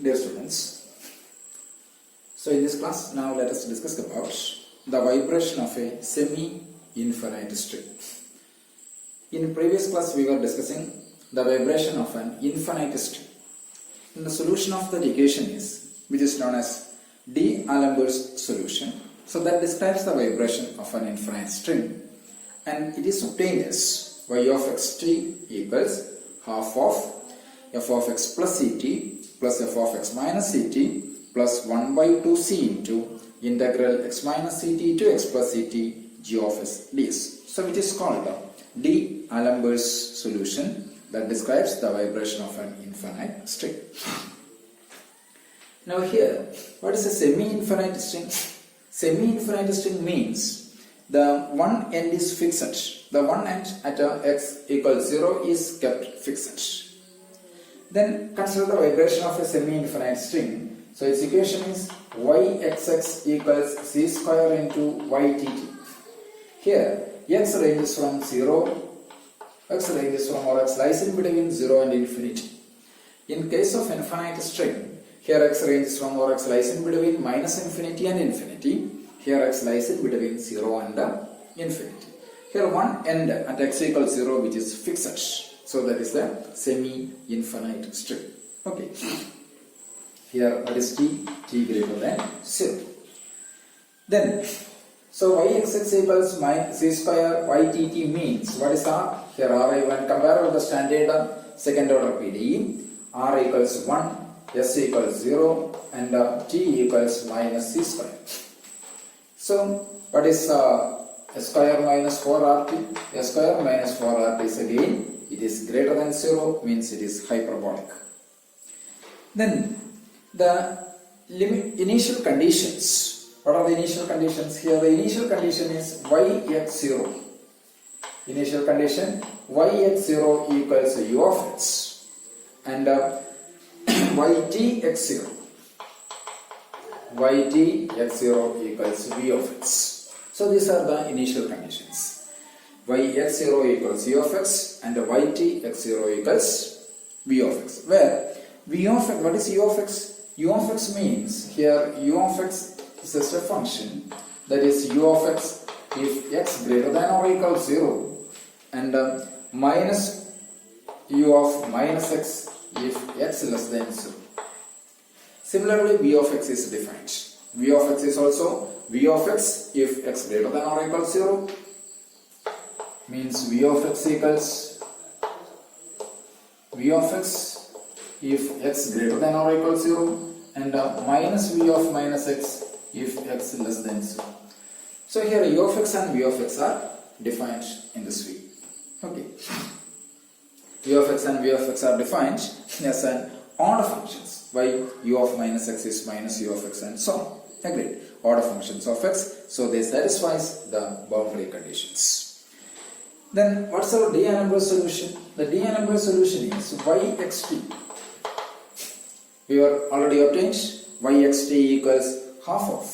Dear students, so in this class now let us discuss about the vibration of a semi-infinite string. In previous class we were discussing the vibration of an infinite string. And the solution of that equation is, which is known as D'Alembert's solution. So that describes the vibration of an infinite string, and it is obtained as y of xt equals half of f of x plus ct plus f of x minus ct plus 1 by 2c into integral x minus ct to x plus ct g of s ds. So it is called the D'Alembert's solution that describes the vibration of an infinite string. Now here, what is a semi-infinite string? Semi-infinite string means the one end is fixed. The one end at x equals 0 is kept fixed. Then consider the vibration of a semi-infinite string. So its equation is yxx equals c square into ytt. Here x ranges from 0, x ranges from or x lies in between 0 and infinity. In case of infinite string, here x ranges from or x lies in between minus infinity and infinity. Here x lies in between 0 and infinity. Here one end at x equals 0 which is fixed. So that is the semi-infinite string. Okay. Here what is t greater than 0. Then, so yxx equals c square ytt means what is r? Here r, when compared with the standard second order PDE, r equals 1, s equals 0 and t equals minus c square. So what is s square minus 4rt? S square minus 4rt is again, it is greater than 0, means it is hyperbolic. Then the initial conditions. What are the initial conditions? Here the initial condition is yx0. Initial condition yx0 equals u of x and ytx0. ytx0 equals v of x. So these are the initial conditions. yx0 equals u of x and ytx0 equals v of x. Where v of x, what is u of x? U of x means here u of x is a step function, that is u of x if x greater than or equals 0 and minus u of minus x if x less than 0. Similarly, v of x is defined. V of x is also v of x if x greater than or equals 0, means v of x equals v of x if x greater than or equals 0 and minus v of minus x if x less than 0. So here u of x and v of x are defined in this way. Okay. U of x and v of x are defined as an order functions. Why u of minus x is minus u of x and so on. Agreed. Order functions of x, so they satisfies the boundary conditions. Then what's our D'Alembert solution? The D'Alembert solution is yxt. We were already obtained yxt equals half of,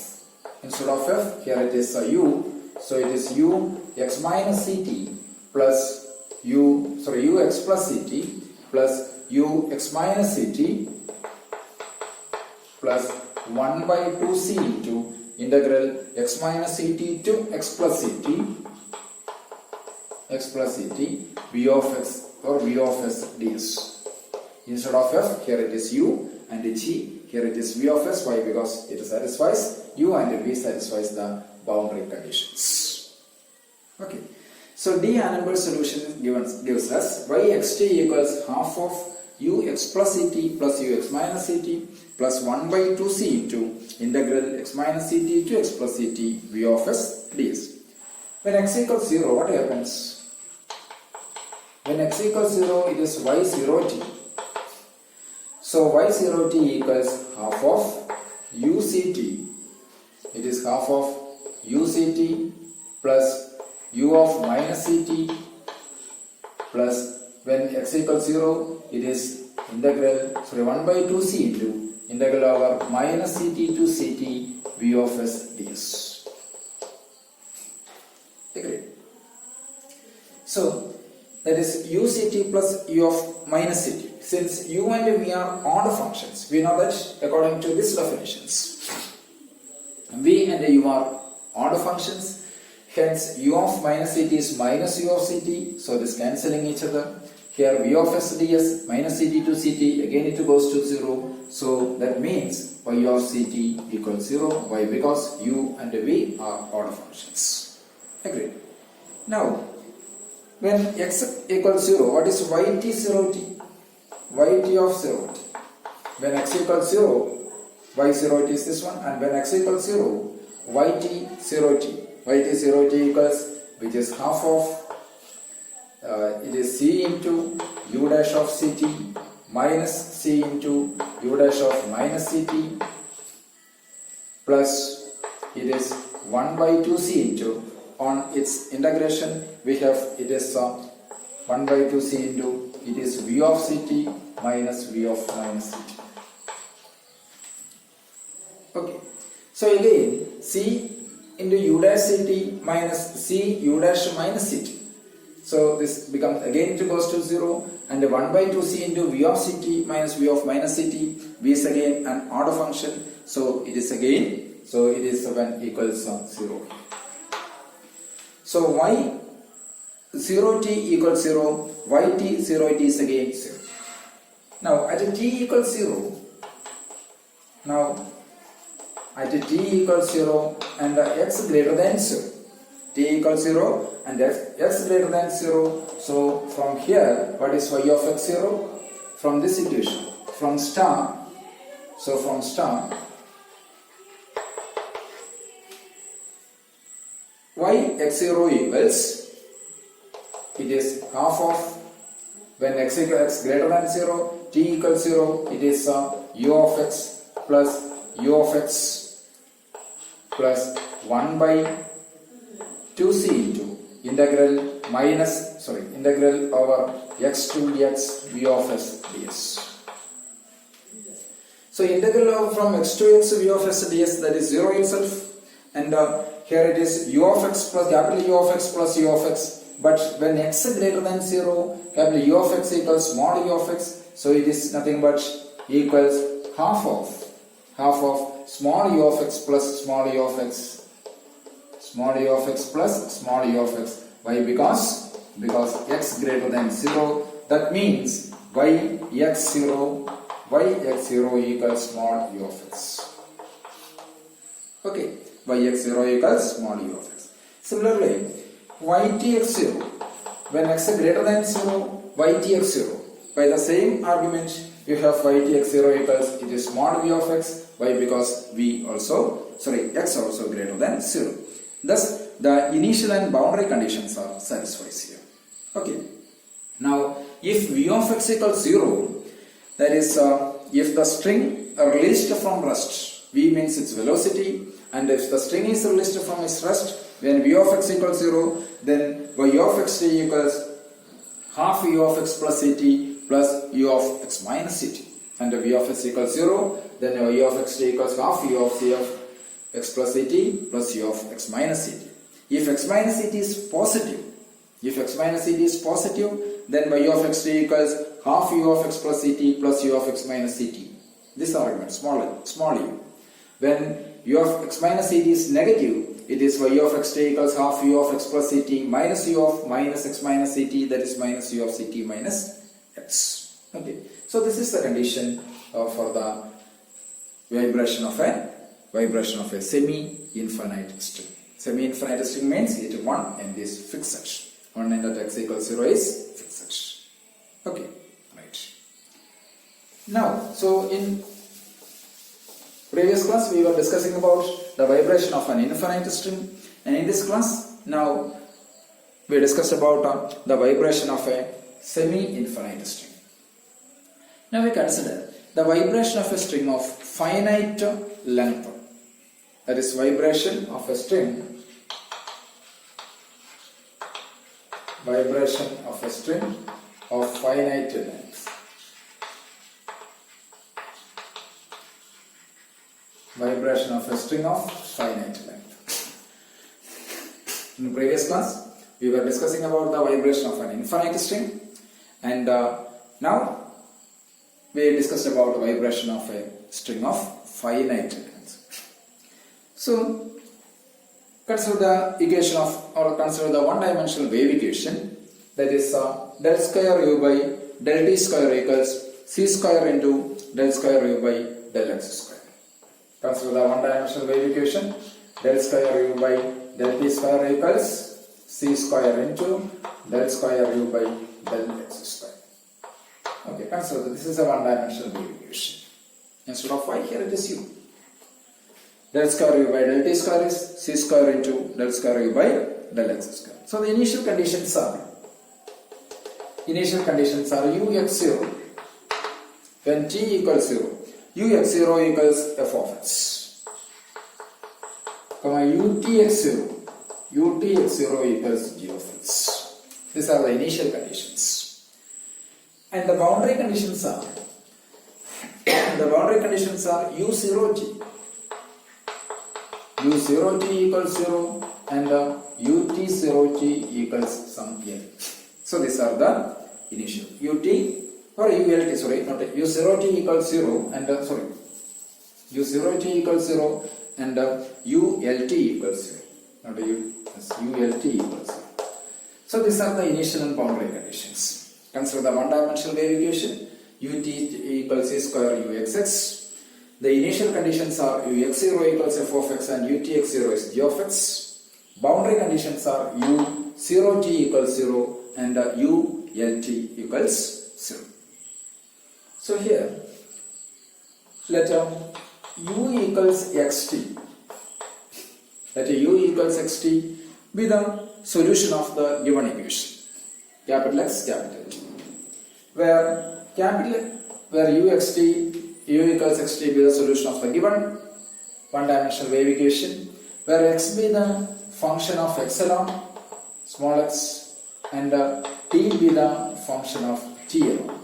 instead of f, here it is u, so it is u x minus ct plus ux plus ct plus ux minus ct plus 1 by 2c into integral x minus ct to x plus ct v of x or v of s ds. Instead of f, here it is u and g, here it is v of s. Why? Because it satisfies u and v satisfies the boundary conditions. Okay. So D'Alembert solution gives us yxt equals half of ux plus ct plus ux minus ct plus 1 by 2c into integral x minus ct to x plus ct v of s ds. When x equals 0, what happens? When x equals 0, it is y0t. So y0t equals half of uct. It is half of uct plus u of minus ct plus when x equals 0, it is integral 1 by 2c into integral over minus ct to ct v of s ds. Agreed. So that is uct plus u of minus ct. since u and v are odd functions, we know that according to these definitions, v and u are odd functions, hence u of minus ct is minus u of ct, so this cancelling each other. Here v of s ds minus ct to ct, again it goes to 0, so that means y of ct equals 0. Why? Because u and v are odd functions. Agreed. Now, when x equals 0, what is yt 0t? Yt of 0t. When x equals 0, y 0t is this one, and when x equals 0, yt 0t. Yt 0t equals, which is half of, it is c into u dash of ct minus c into u dash of minus ct plus it is 1 by 2c into, on its integration we have, it is 1 by 2c into, it is v of ct minus v of minus ct. Okay, so again c into u dash ct minus c u dash minus ct. So this becomes, again it goes to 0, and 1 by 2c into v of ct minus v of minus ct. V is again an odd function, so it is again, so it is when equals 0. So y 0t equals 0, yt 0t is again 0. Now at t equals 0, now at t equals 0 and x greater than 0, t equals 0 and x greater than 0, so from here what is y of x 0? From this equation, from star, so from star y x0 equals, it is half of, when x equals x greater than 0, t equals 0, it is u of x plus u of x plus 1 by 2c into integral minus, integral over x to x v of s ds. So integral over from x to x v of s ds, that is 0 itself, and here it is u of x plus capital U of x plus u of x, but when x is greater than 0, capital U of x equals small u of x, so it is nothing but equals half of small u of x plus small u of x, small u of x plus small u of x. Why? Because x greater than 0, that means yx0 equals small u of x. Okay, yx0 equals small u of x. Similarly, ytx0, when x is greater than 0, ytx0, by the same argument you have ytx0 equals, it is small v of x. Why? Because x also greater than 0. Thus the initial and boundary conditions are satisfied here. Okay. Now if v of x equals 0, that is if the string released from rest, v means its velocity, and if the string is released from its rest, when v of x equals 0, then y of x equals half u of x plus ct plus u of x minus ct, and v of x equals 0, then y of x equals half u of c of x plus ct plus u of x minus ct. If x minus ct is positive, then y of x equals half u of x plus ct plus u of x minus ct. This argument, small u. When u of x minus ct is negative, it is y of x equals half u of x plus ct minus u of minus x minus ct, that is minus u of ct minus x. Okay, so this is the condition for the vibration of a semi-infinite string. Semi-infinite string means it one end is fixed. One end at x equals 0 is fixed. Okay, right. Now, so in previous class we were discussing about the vibration of an infinite string, and in this class now we discussed about the vibration of a semi-infinite string. Now we consider the vibration of a string of finite length. That is vibration of a string of finite length. Vibration of a string of finite length. In the previous class, we were discussing about the vibration of an infinite string, and now we discussed about vibration of a string of finite length. So consider the equation of, or consider the one-dimensional wave equation, that is del square u by del t square equals c square into del square u by del x square. Consider the one-dimensional wave equation, del square u by del t square equals c square into del square u by del x square. Okay, consider this is a one-dimensional wave equation. Instead of y, here it is u. Del square u by del t square is c square into del square u by del x square. So the initial conditions are ux0 when t equals 0, ux0 equals f of x, utx0 equals g of x. These are the initial conditions. And the boundary conditions are u0t equals 0 and ut0t equals some n. So these are the initial ut or ult, sorry, not u0t equals 0 and u0t equals 0 and ult equals 0, not ult equals 0. So these are the initial and boundary conditions. Consider the one-dimensional wave equation, ut equals c square uxx. The initial conditions are ux0 equals f of x and utx0 is g of x. Boundary conditions are u0t equals 0 and ult equals 0. So here, let u equals xt. Let u equals xt be the solution of the given equation, capital X, capital T, where u equals xt be the solution of the given one-dimensional wave equation, where x be the function of epsilon, small x, and t be the function of t alone.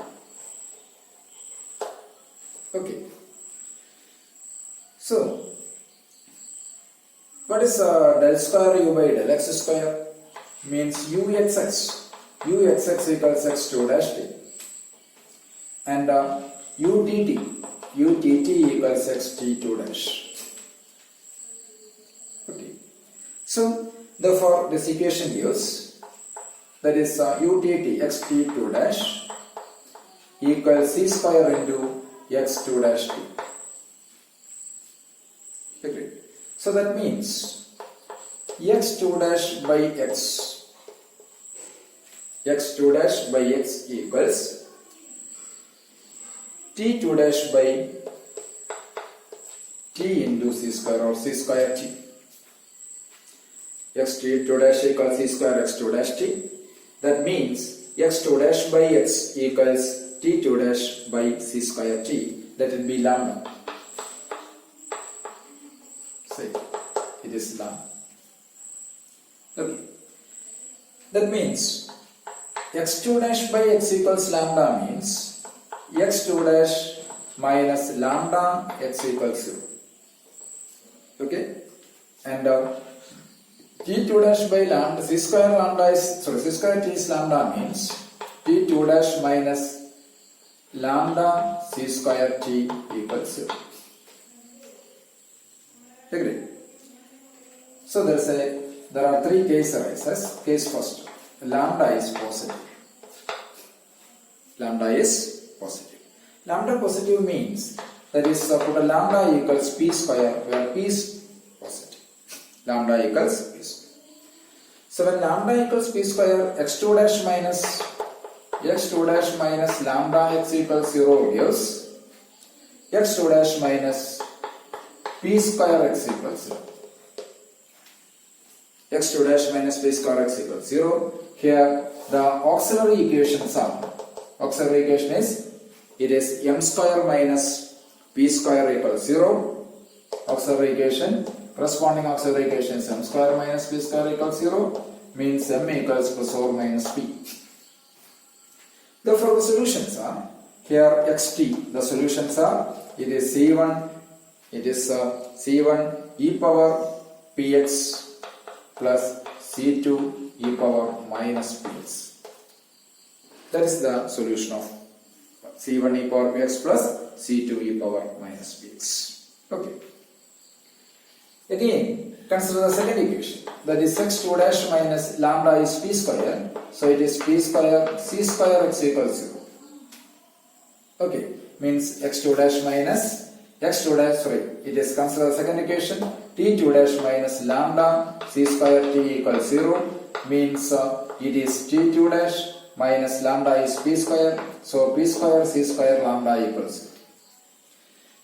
Okay. So, what is del square u by del x square? Means uxx equals x2 dash t, and utt equals xt2 dash. Okay. So therefore this equation gives, that is utt xt2 dash equals c square into x2 dash t. Okay. So that means x2 dash by x equals t2 dash by t into c square or c square t. x2 dash equals c square x2 dash t. That means x2 dash by x equals t2 dash by c square t. That will be lambda. Say it is lambda. Okay. That means x2 dash by x equals lambda means x2 dash minus lambda x equals 0. Okay. And t2 dash by lambda, c square t is lambda means t2 dash minus lambda c square t equals 0. Agree? So there are three case arises. Case first, lambda is positive. Lambda positive means, that is put a lambda equals p square where p is positive. Lambda equals p square. So when lambda equals p square, x2 dash minus lambda x equals 0 gives x2 dash minus p square x equals 0. x2 dash minus p square x equals 0. Here the auxiliary equations are, auxiliary equation is, it is m square minus p square equals 0. Auxiliary equation, corresponding auxiliary equation is m square minus p square equals 0, means m equals plus or minus p. Therefore the solutions are, here xt, the solutions are, it is c1 e power px plus c2 e power minus px. That is the solution of c1 e power px plus c2 e power minus px. Okay. Again, consider the second equation, that is x2 dash minus lambda is p square, so it is p square c square x equals 0. Okay, means x2 dash minus x2 dash, it is consider the second equation, t2 dash minus lambda c square t equals 0, means it is t2 dash minus lambda is p square, so p square c square lambda equals 0.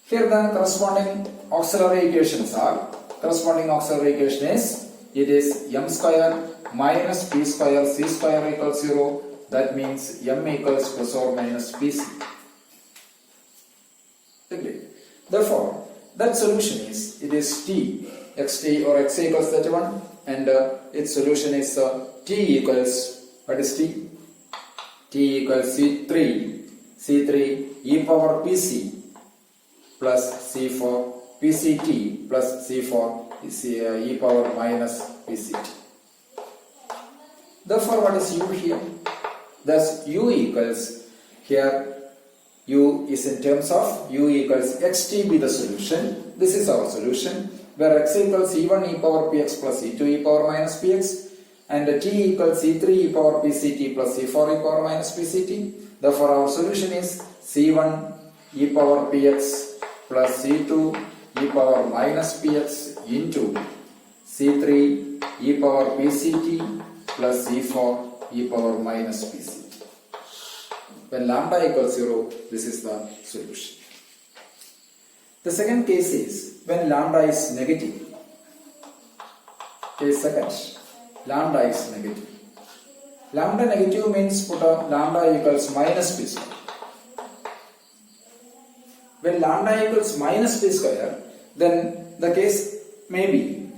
Here the corresponding auxiliary equations are, corresponding auxiliary equation is, it is m square minus p square c square equals 0, that means m equals plus or minus pc. Agree. Therefore, that solution is, it is t, xt or x equals 31, and its solution is t equals, what is t? T equals c3 e power pc plus c4 pct plus c4 is e power minus pct. Therefore, what is u here? Thus, u equals, here u is in terms of u equals xt be the solution. This is our solution, where x equals e1 e power px plus e2 e power minus px, and t equals c3 e power pct plus c4 e power minus pct. Therefore, our solution is c1 e power px plus c2 e power minus px into c3 e power pct plus c4 e power minus pct. When lambda equals 0, this is the solution. The second case is when lambda is negative. Case second, lambda is negative. Lambda negative means put a lambda equals minus p square. When lambda equals minus p square, then the case may be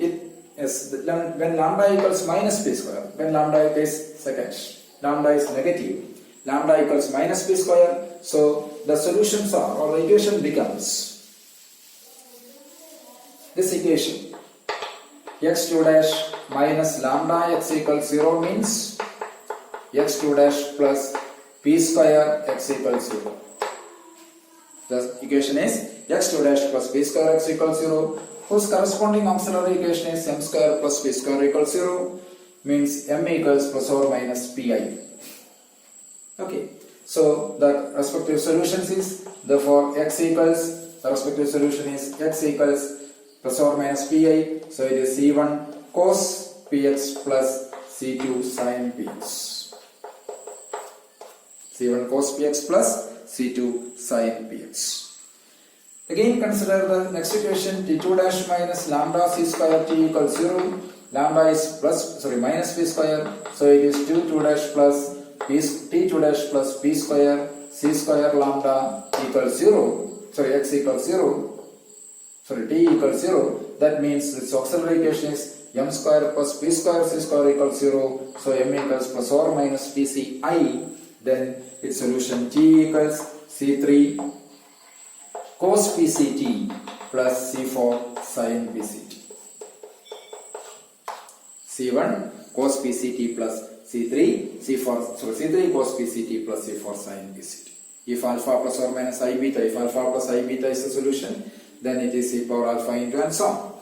when lambda equals minus p square, when lambda is second, lambda is negative, lambda equals minus p square, so the solutions are, or the equation becomes this equation, x2 dash minus lambda x equals 0 means x2 dash plus p square x equals 0. The equation is x2 dash plus p square x equals 0, whose corresponding auxiliary equation is m square plus p square equals 0, means m equals plus or minus pi. Okay, so the respective solutions is, therefore x equals, the respective solution is x equals plus or minus pi, so it is c1 cos px plus c2 sin px. c1 cos px plus c2 sin px. Again, consider the next equation, t2 dash minus lambda c square t equals 0. Lambda is minus p square, so it is t2 dash plus t2 dash plus p square c square lambda equals 0. X equals 0. T equals 0. That means this auxiliary equation is m square plus p square c square equals 0. So m equals plus or minus pci. Then its solution t equals c3 cos pct plus c4 sin pct. c1 cos pct plus c3 cos pct plus c4 sin pct. If alpha plus or minus I beta, if alpha plus I beta is the solution, then it is e power alpha into and so on.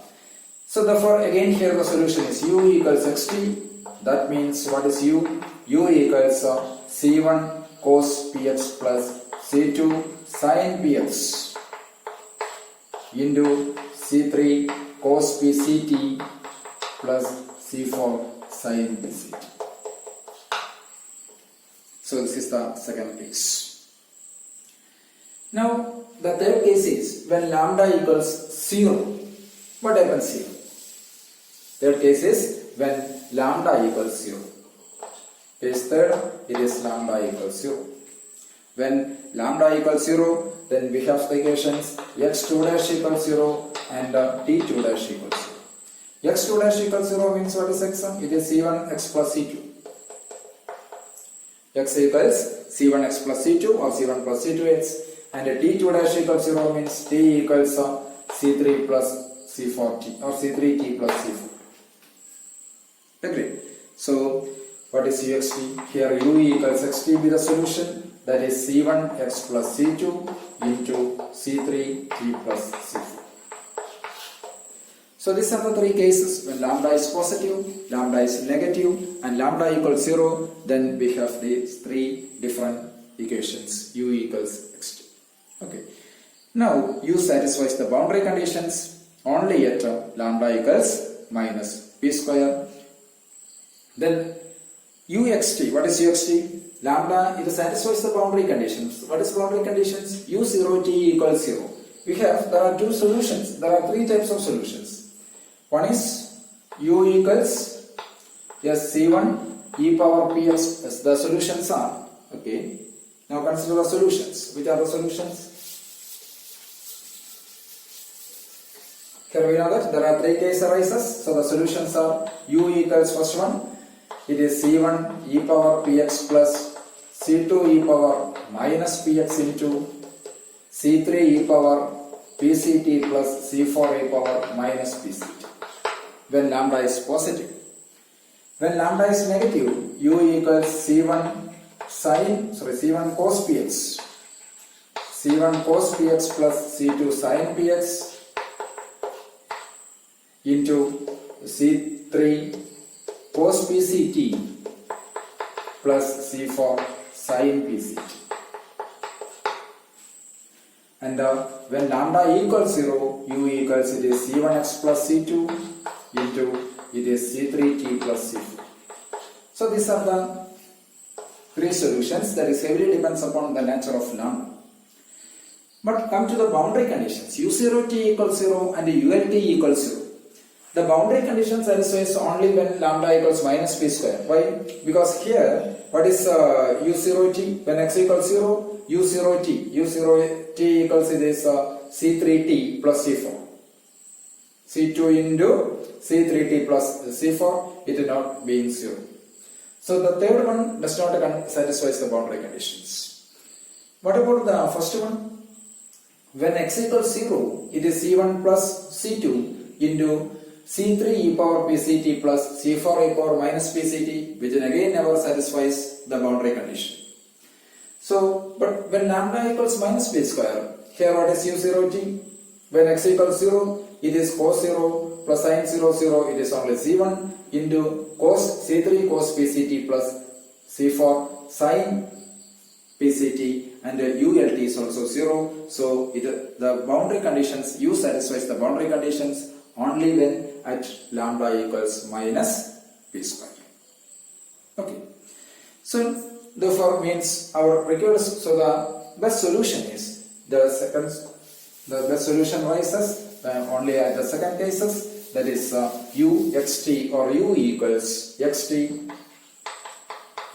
So therefore, again here the solution is u equals xt. That means what is u? U equals c1 cos px plus c2 sin px into c3 cos pct plus c4 sin pct. So this is the second case. Now the third case is when lambda equals 0. What happens here? Third case is when lambda equals 0. Case third, it is lambda equals 0. When lambda equals 0, then we have the equations x2 dash equals 0 and t2 dash equals 0. x2 dash equals 0 means what is x? It is c1 x plus c2. X equals c1 x plus c2 or c1 plus c2x, and t2 dash equals 0 means t equals c3 plus c4t or c3t plus c4. Agree? So what is uxt? Here u equals xt be the solution, that is C1 x plus C2 into C3 t plus C4. So these are the three cases when lambda is positive, lambda is negative, and lambda equals 0. Then we have these three different equations, u equals xt. Okay. Now u satisfies the boundary conditions only at lambda equals minus p square. Then uxt, what is uxt? Lambda, it satisfies the boundary conditions. What is boundary conditions? u0t equals 0. There are two solutions. There are three types of solutions. One is u equals c1 e power px as the solutions are. Okay. Now consider the solutions. Which are the solutions? Here we know that there are three case arises. So the solutions are u equals first one. It is c1 e power px plus c2 e power minus px into c3 e power pct plus c4 e power minus pct when lambda is positive. When lambda is negative, u equals c1 cos px, c1 cos px plus c2 sin px into c3 cos pct plus c4 sin pct. And when lambda equals 0, u equals it is c1x plus c2 into it is c3t plus c4. So these are the three solutions. That is heavily depends upon the nature of lambda. But come to the boundary conditions. u0t equals 0 and ult equals 0. The boundary condition satisfies only when lambda equals minus p square. Why? Because here, what is u0t? When x equals 0, u0t equals it is c3t plus c4. c2 into c3t plus c4, it is not being 0. So the third one does not satisfies the boundary conditions. What about the first one? When x equals 0, it is c1 plus c2 into c3 e power pct plus c4 e power minus pct, which again never satisfies the boundary condition. So, but when lambda equals minus p square, here what is u0t? When x equals 0, it is cos 0 plus sin 0, 0, it is only c1 into cos c3 cos pct plus c4 sin pct, and ult is also 0. So the boundary conditions, u satisfies the boundary conditions only when at lambda equals minus p square. Okay. So therefore means our required, so the best solution is the best solution rises only at the second cases, that is u xt or u equals xt